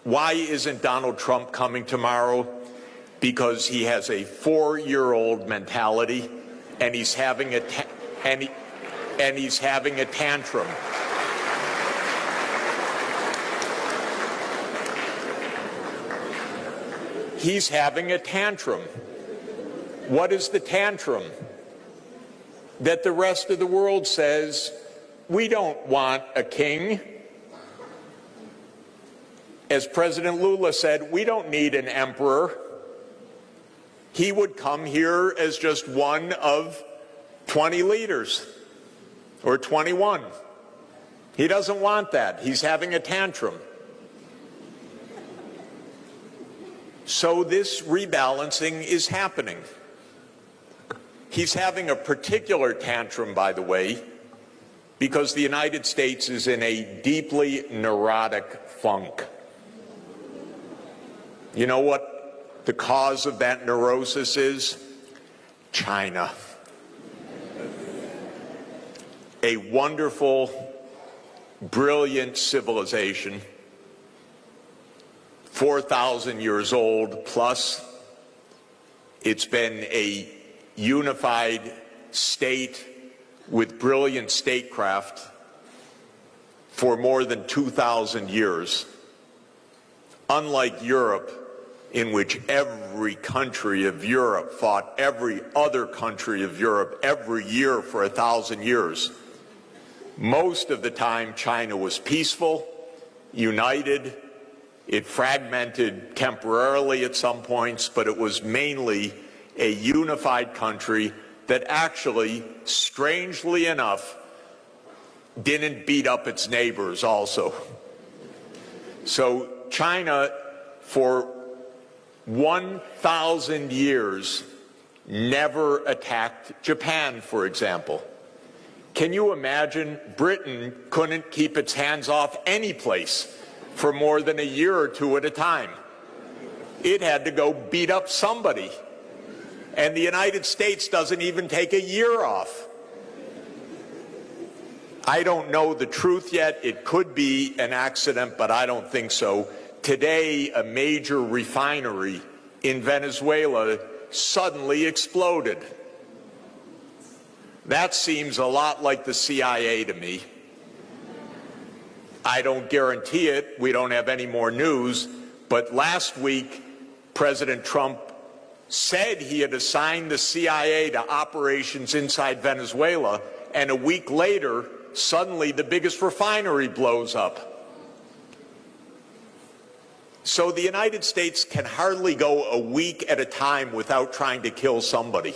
Why isn't Donald Trump coming tomorrow? Because he has a 4-year-old mentality, and he's having a he's having a tantrum. He's having a tantrum. What is the tantrum? That the rest of the world says, we don't want a king. As President Lula said, we don't need an emperor. He would come here as just one of 20 leaders, or 21. He doesn't want that. He's having a tantrum. So this rebalancing is happening. He's having a particular tantrum, by the way, because the United States is in a deeply neurotic funk. You know what the cause of that neurosis is? China. A wonderful, brilliant civilization, 4,000 years old plus. It's been a unified state with brilliant statecraft for more than 2,000 years. Unlike Europe, in which every country of Europe fought every other country of Europe every year for 1,000 years. Most of the time, China was peaceful, united. It fragmented temporarily at some points, but it was mainly a unified country that actually, strangely enough, didn't beat up its neighbors also. So China, for 1,000 years, never attacked Japan, for example. Can you imagine? Britain couldn't keep its hands off any place for more than a year or two at a time. It had to go beat up somebody. And the United States doesn't even take a year off. I don't know the truth yet. It could be an accident, but I don't think so. Today, a major refinery in Venezuela suddenly exploded. That seems a lot like the CIA to me. I don't guarantee it. We don't have any more news. But last week, President Trump said he had assigned the CIA to operations inside Venezuela, and a week later, suddenly the biggest refinery blows up. So the United States can hardly go a week at a time without trying to kill somebody.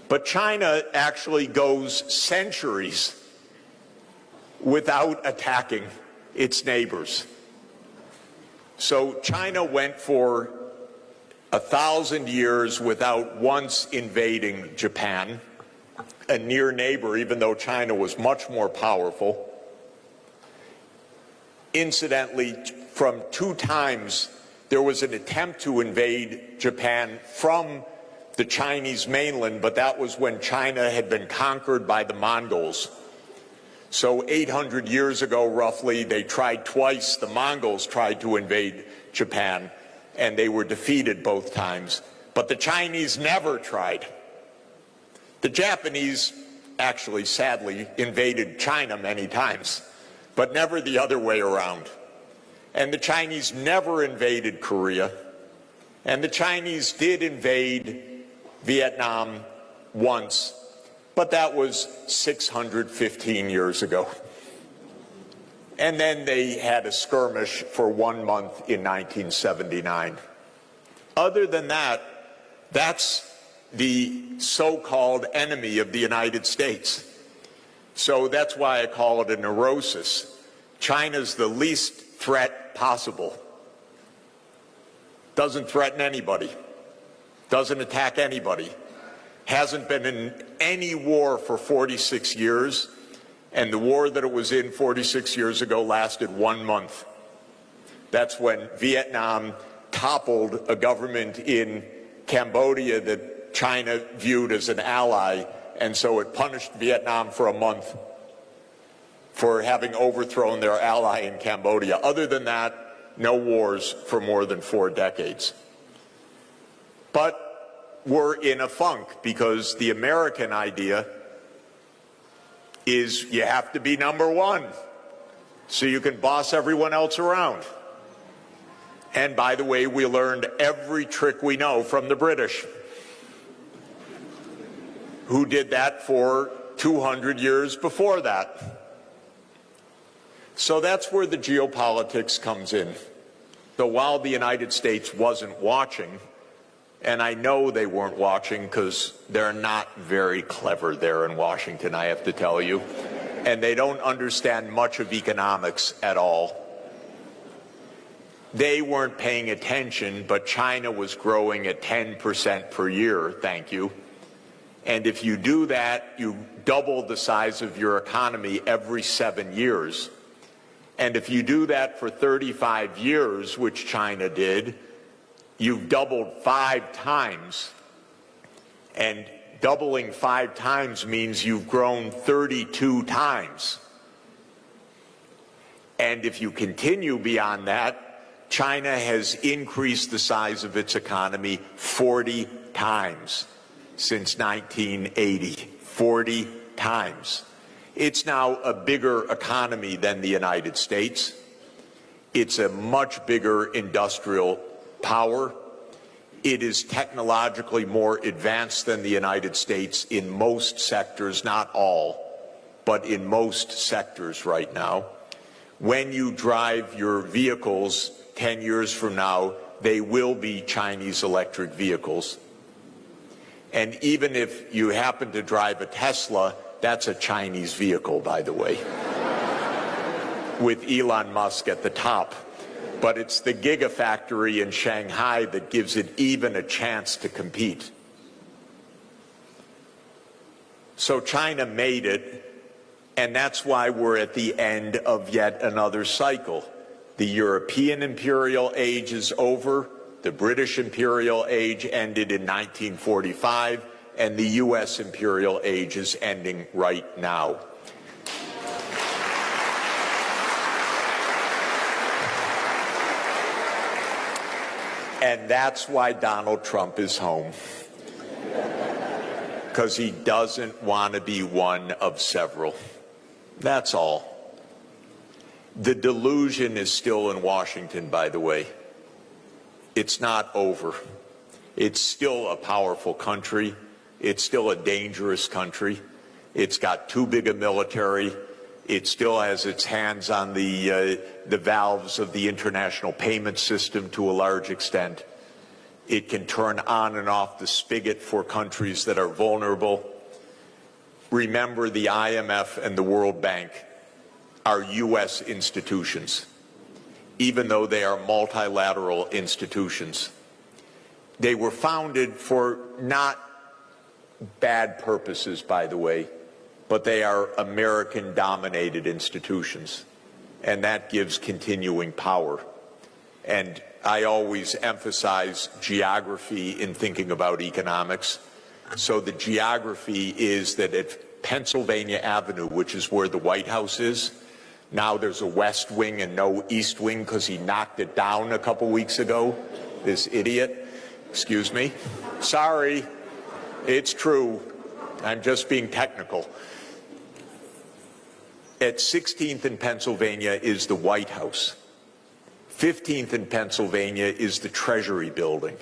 But China actually goes centuries without attacking its neighbors. So China went for 1,000 years without once invading Japan, a near neighbor, even though China was much more powerful. Incidentally, from 2 times, there was an attempt to invade Japan from the Chinese mainland, but that was when China had been conquered by the Mongols. So 800 years ago, roughly, they tried twice. The Mongols tried to invade Japan, and they were defeated both times. But the Chinese never tried. The Japanese actually, sadly, invaded China many times, but never the other way around. And the Chinese never invaded Korea. And the Chinese did invade Vietnam once, but that was 615 years ago. And then they had a skirmish for 1 month in 1979. Other than that, that's the so-called enemy of the United States. So that's why I call it a neurosis. China's the least threat possible. Doesn't threaten anybody. Doesn't attack anybody. Hasn't been in any war for 46 years, and the war that it was in 46 years ago lasted 1 month. That's when Vietnam toppled a government in Cambodia that China viewed as an ally, and so it punished Vietnam for a month. for having overthrown their ally in Cambodia. Other than that, no wars for more than 4 decades. But we're in a funk because the American idea is you have to be number one so you can boss everyone else around. And by the way, we learned every trick we know from the British, who did that for 200 years before that. So that's where the geopolitics comes in. So while the United States wasn't watching, and I know they weren't watching because they're not very clever there in Washington, I have to tell you, and they don't understand much of economics at all. They weren't paying attention, but China was growing at 10% per year, thank you. And if you do that, you double the size of your economy every 7 years. And if you do that for 35 years, which China did, you've doubled 5 times. And doubling 5 times means you've grown 32 times. And if you continue beyond that, China has increased the size of its economy 40 times since 1980. 40 times. It's now a bigger economy than the United States. It's a much bigger industrial power. It is technologically more advanced than the United States in most sectors, not all, but in most sectors right now. When you drive your vehicles 10 years from now, they will be Chinese electric vehicles. And even if you happen to drive a Tesla, that's a Chinese vehicle, by the way, with Elon Musk at the top. But it's the gigafactory in Shanghai that gives it even a chance to compete. So China made it, and that's why we're at the end of yet another cycle. The European imperial age is over. The British imperial age ended in 1945, and the U.S. imperial age is ending right now. And that's why Donald Trump is home. Because he doesn't want to be one of several. That's all. The delusion is still in Washington, by the way. It's not over. It's still a powerful country. It's still a dangerous country. It's got too big a military. It still has its hands on the valves of the international payment system to a large extent. It can turn on and off the spigot for countries that are vulnerable. Remember, the IMF and the World Bank are U.S. institutions, even though they are multilateral institutions. They were founded for not bad purposes, by the way, but they are American-dominated institutions, and that gives continuing power. And I always emphasize geography in thinking about economics. So the geography is that at Pennsylvania Avenue, which is where the White House is, now there's a West Wing and no East Wing because he knocked it down a couple weeks ago, this idiot. Excuse me. Sorry. It's true. I'm just being technical. At 16th in Pennsylvania is the White House. 15th in Pennsylvania is the Treasury Building.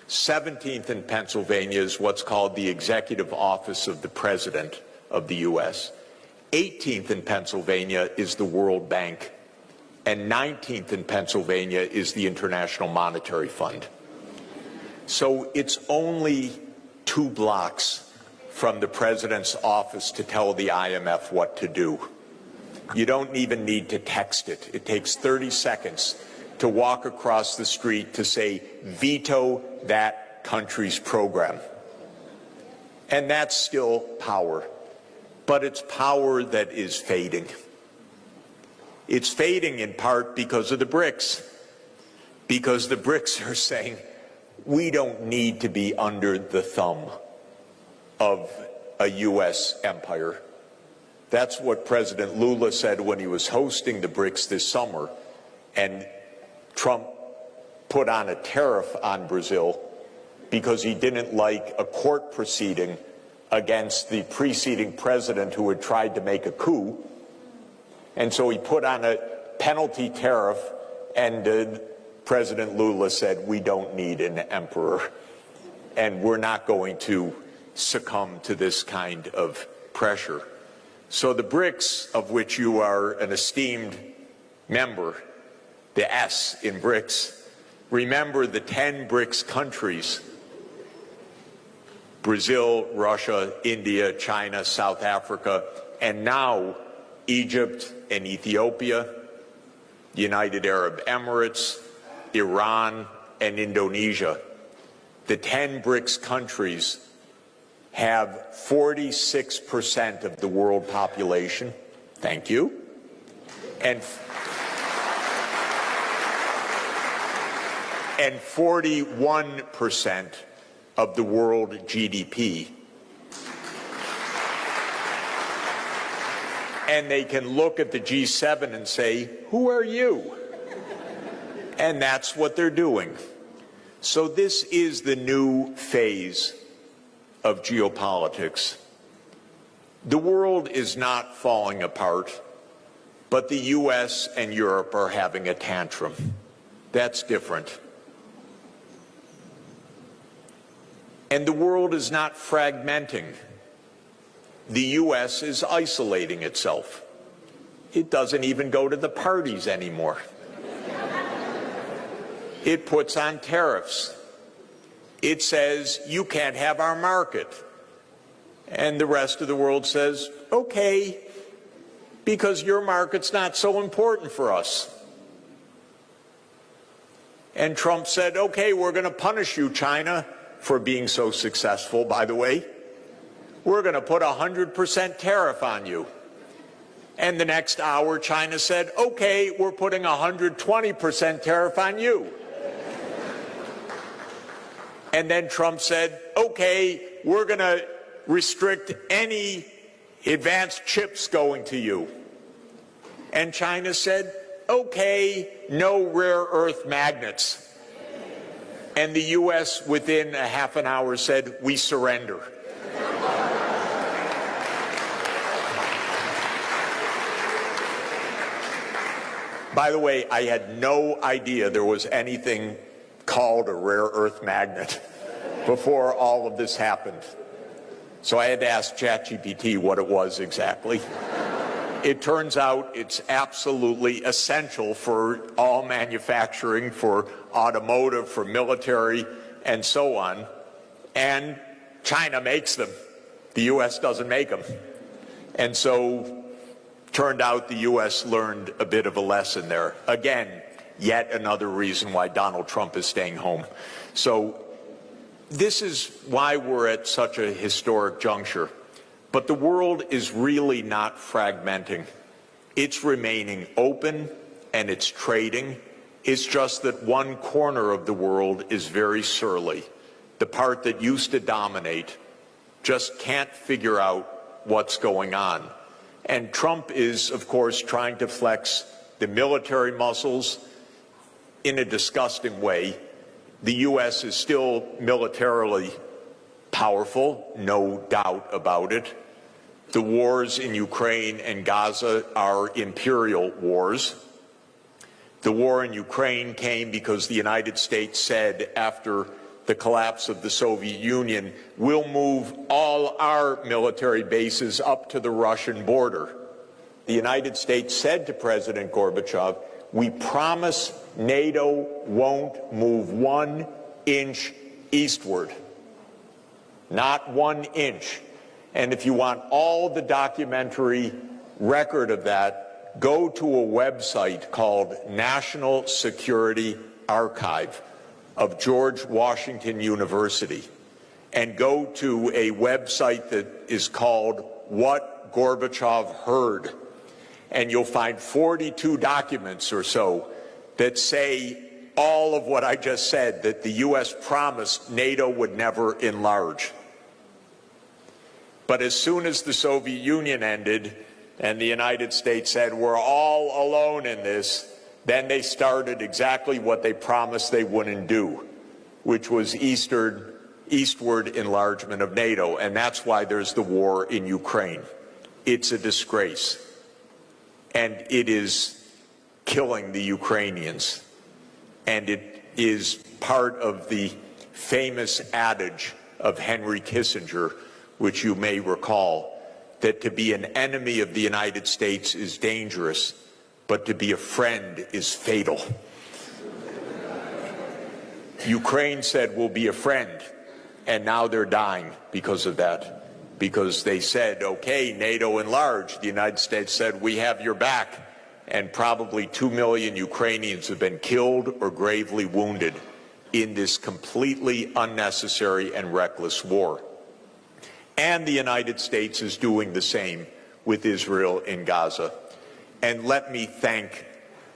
17th in Pennsylvania is what's called the Executive Office of the President of the U.S. 18th in Pennsylvania is the World Bank, and 19th in Pennsylvania is the International Monetary Fund. So it's only 2 blocks from the president's office to tell the IMF what to do. You don't even need to text it. It takes 30 seconds to walk across the street to say, veto that country's program. And that's still power. But it's power that is fading. It's fading in part because of the BRICS. Because the BRICS are saying, we don't need to be under the thumb of a U.S. empire. That's what President Lula said when he was hosting the BRICS this summer, and Trump put on a tariff on Brazil because he didn't like a court proceeding against the preceding president who had tried to make a coup. And so he put on a penalty tariff, and President Lula said, we don't need an emperor, and we're not going to succumb to this kind of pressure. So the BRICS, of which you are an esteemed member, the S in BRICS, remember the 10 BRICS countries: Brazil, Russia, India, China, South Africa, and now Egypt and Ethiopia, the United Arab Emirates, Iran, and Indonesia. The 10 BRICS countries have 46% of the world population. Thank you. And 41% of the world GDP. And they can look at the G7 and say, who are you? And that's what they're doing. So this is the new phase of geopolitics. The world is not falling apart, but the US and Europe are having a tantrum. That's different. And the world is not fragmenting. The US is isolating itself. It doesn't even go to the parties anymore. It puts on tariffs. It says, you can't have our market. And the rest of the world says, okay, because your market's not so important for us. And Trump said, okay, we're going to punish you, China, for being so successful, by the way. We're going to put 100% tariff on you. And the next hour, China said, okay, we're putting 120% tariff on you. And then Trump said, okay, we're going to restrict any advanced chips going to you. And China said, okay, no rare earth magnets. And the U.S. within a half an hour said, we surrender. By the way, I had no idea there was anything called a rare earth magnet before all of this happened. So I had to ask ChatGPT what it was exactly. It turns out it's absolutely essential for all manufacturing, for automotive, for military, and so on. And China makes them. The U.S. doesn't make them. And so turned out the U.S. learned a bit of a lesson there. Again, yet another reason why Donald Trump is staying home. So this is why we're at such a historic juncture. But the world is really not fragmenting. It's remaining open and it's trading. It's just that one corner of the world is very surly. The part that used to dominate just can't figure out what's going on. And Trump is, of course, trying to flex the military muscles in a disgusting way. The U.S. is still militarily powerful, no doubt about it. The wars in Ukraine and Gaza are imperial wars. The war in Ukraine came because the United States said after the collapse of the Soviet Union, we'll move all our military bases up to the Russian border. The United States said to President Gorbachev, we promise NATO won't move 1 inch eastward. Not 1 inch. And if you want all the documentary record of that, go to a website called National Security Archive of George Washington University, and go to a website that is called What Gorbachev Heard. And you'll find 42 documents or so that say all of what I just said, that the U.S. promised NATO would never enlarge. But as soon as the Soviet Union ended, and the United States said, we're all alone in this, then they started exactly what they promised they wouldn't do, which was eastward enlargement of NATO. And that's why there's the war in Ukraine. It's a disgrace. And it is killing the Ukrainians. And it is part of the famous adage of Henry Kissinger, which you may recall, that to be an enemy of the United States is dangerous, but to be a friend is fatal. Ukraine said, we'll be a friend, and now they're dying because of that. Because they said, okay, NATO enlarged. The United States said, we have your back. And probably 2 million Ukrainians have been killed or gravely wounded in this completely unnecessary and reckless war. And the United States is doing the same with Israel in Gaza. And let me thank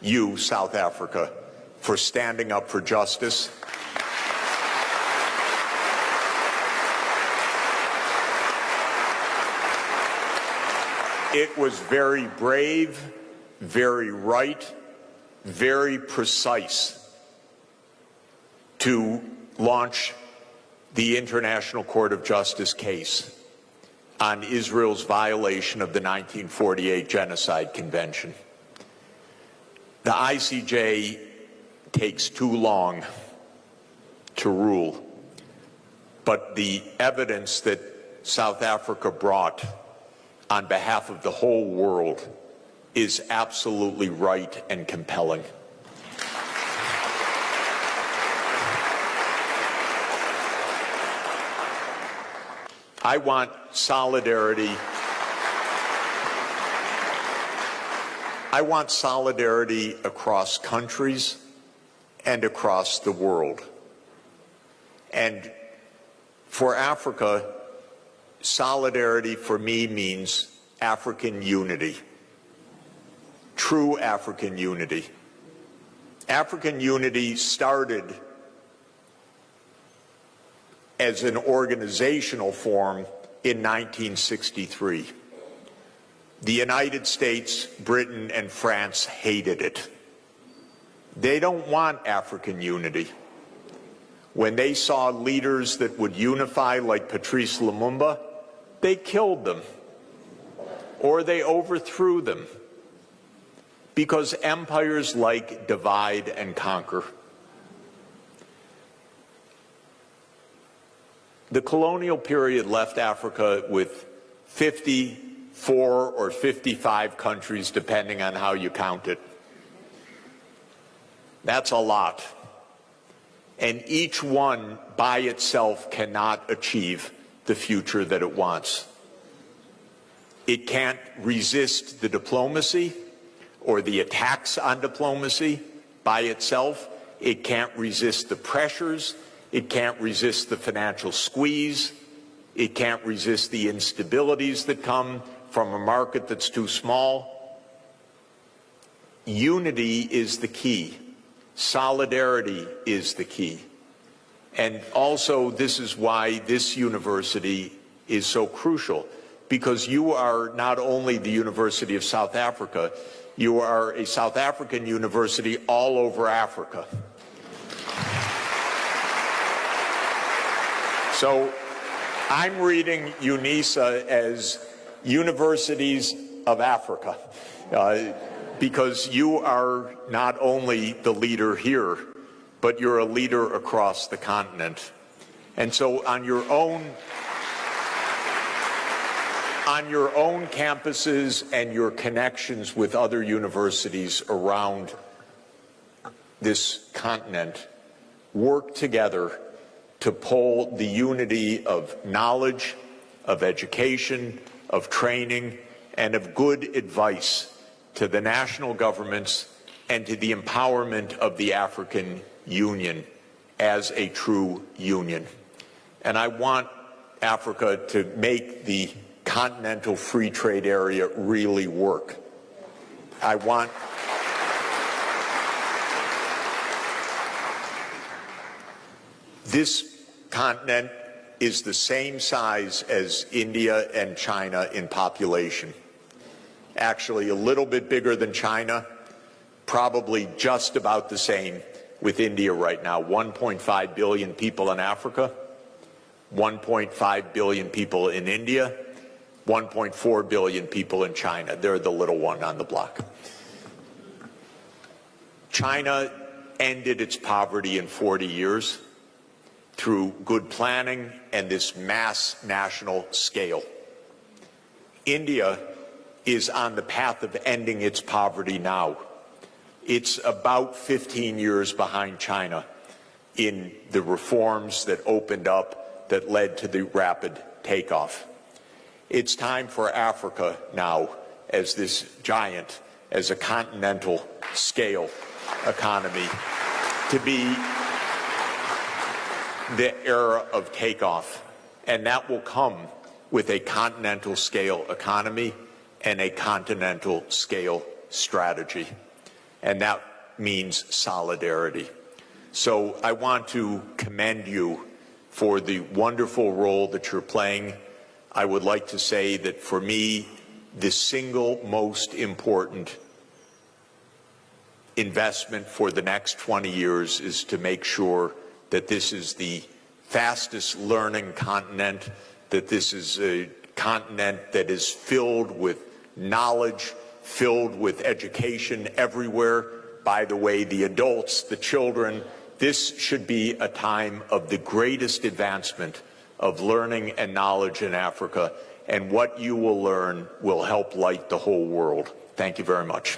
you, South Africa, for standing up for justice. It was very brave, very right, very precise to launch the International Court of Justice case on Israel's violation of the 1948 Genocide Convention. The ICJ takes too long to rule, but the evidence that South Africa brought on behalf of the whole world is absolutely right and compelling. I want solidarity. I want solidarity across countries and across the world. And for Africa, solidarity for me means African unity, true African unity. African unity started as an organizational form in 1963. The United States, Britain, and France hated it. They don't want African unity. When they saw leaders that would unify like Patrice Lumumba, they killed them or they overthrew them because empires like divide and conquer. The colonial period left Africa with 54 or 55 countries, depending on how you count it. That's a lot. And each one by itself cannot achieve the future that it wants. It can't resist the diplomacy or the attacks on diplomacy by itself. It can't resist the pressures. It can't resist the financial squeeze. It can't resist the instabilities that come from a market that's too small. Unity is the key. Solidarity is the key. And also, this is why this university is so crucial, because you are not only the University of South Africa, you are a South African university all over Africa. So I'm reading UNISA as Universities of Africa, because you are not only the leader here, but you're a leader across the continent. And so on your own campuses and your connections with other universities around this continent, work together to pull the unity of knowledge, of education, of training, and of good advice to the national governments and to the empowerment of the African Union as a true union. And I want Africa to make the continental free trade area really work. I want this continent is the same size as India and China in population. actually a little bit bigger than China, probably just about the same with India right now. 1.5 billion people in Africa, 1.5 billion people in India, 1.4 billion people in China. They're the little one on the block. China ended its poverty in 40 years through good planning and this mass national scale. India is on the path of ending its poverty now. It's about 15 years behind China in the reforms that opened up that led to the rapid takeoff. It's time for Africa now, as this giant, as a continental scale economy, to be the era of takeoff. And that will come with a continental scale economy and a continental scale strategy. And that means solidarity. So I want to commend you for the wonderful role that you're playing. I would like to say that for me, the single most important investment for the next 20 years is to make sure that this is the fastest learning continent, that this is a continent that is filled with knowledge, filled with education everywhere. By the way, the adults, the children, this should be a time of the greatest advancement of learning and knowledge in Africa, and what you will learn will help light the whole world. Thank you very much.